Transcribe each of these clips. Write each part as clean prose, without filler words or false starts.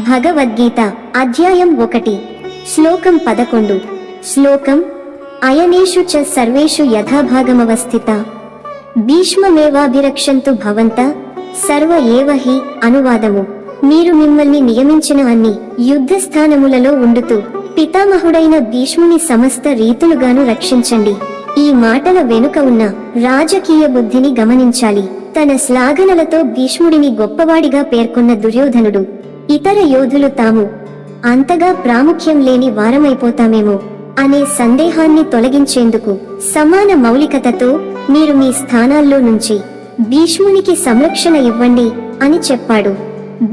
భగవద్గీత అధ్యాయం 1 శ్లోకం 11 శ్లోకం అయనేషు చ సర్వేషు యథాభాగమవస్థిత భీష్మమేవాభిరక్షంతు భవంత సర్వ ఏవ హి అనువాదము మీరు మిమ్మల్ని నియమించిన అన్ని యుద్ధ స్థానములలో ఉండుతూ పితామహుడైన భీష్ముని సమస్త రీతులుగాను రక్షించండి. ఈ మాటల వెనుక ఉన్న రాజకీయ బుద్ధిని గమనించాలి. తన శ్లాఘనలతో భీష్ముడిని గొప్పవాడిగా పేర్కొన్న దుర్యోధనుడు ఇతర యోధులు తాము అంతగా ప్రాముఖ్యం లేని వారమైపోతామేమో అనే సందేహాన్ని తొలగించేందుకు సమాన మౌలికతతో మీరు మీ స్థానాల్లో నుంచి భీష్మునికి సంరక్షణ ఇవ్వండి అని చెప్పాడు.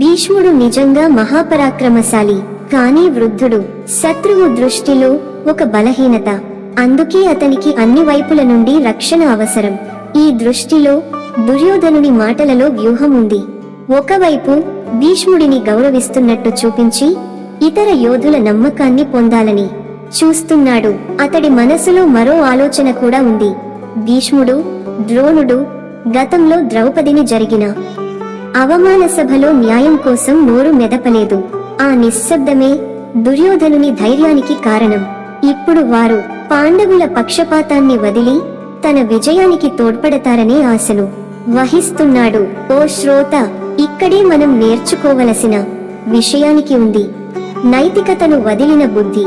భీష్ముడు నిజంగా మహాపరాక్రమశాలి, కానీ వృద్ధుడు, శత్రువు దృష్టిలో ఒక బలహీనత. అందుకే అతనికి అన్ని వైపుల నుండి రక్షణ అవసరం. ఈ దృష్టిలో దుర్యోధనుని మాటలలో వ్యూహం ఉంది. ఒకవైపు భీష్ముడిని గౌరవిస్తున్నట్టు చూపించి ఇతర యోధుల నమ్మకాన్ని పొందాలని చూస్తున్నాడు. అతడి మనసులో మరో ఆలోచన కూడా ఉంది. భీష్ముడు, ద్రోణుడు గతంలో ద్రౌపదిని జరిగిన అవమాన సభలో న్యాయం కోసం నోరు మెదపలేదు. ఆ నిశ్శబ్దమే దుర్యోధనుని ధైర్యానికి కారణం. ఇప్పుడు వారు పాండవుల పక్షపాతాన్ని వదిలి తన విజయానికి తోడ్పడతారనే ఆశను వహిస్తున్నాడు. ఓ శ్రోత, ఇక్కడే మనం నేర్చుకోవలసిన విషయానికి ఉంది. నైతికతను వదిలిన బుద్ధి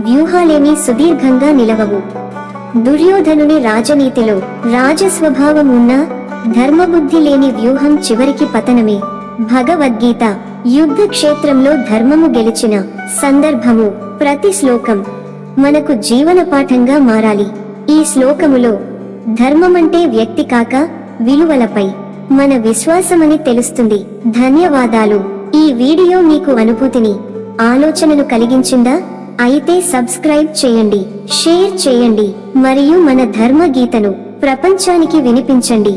వ్యూహాలేమీ సుదీర్ఘంగా నిలవవు. దుర్యోధనుని రాజనీతిలో రాజస్వభావం ఉన్నా ధర్మబుద్ధి లేని వ్యూహం చివరికి పతనమే. భగవద్గీత యుద్ధ క్షేత్రంలో ధర్మము గెలిచిన సందర్భము. ప్రతి శ్లోకం మనకు జీవన పాఠంగా మారాలి. ఈ శ్లోకములో ధర్మమంటే వ్యక్తి కాక విలువలపై మన విశ్వాసమని తెలుస్తుంది. ధన్యవాదాలు. ఈ వీడియో మీకు అనుభూతిని, ఆలోచనను కలిగించిందా? అయితే సబ్స్క్రైబ్ చేయండి, షేర్ చేయండి మరియు మన ధర్మ గీతను ప్రపంచానికి వినిపించండి.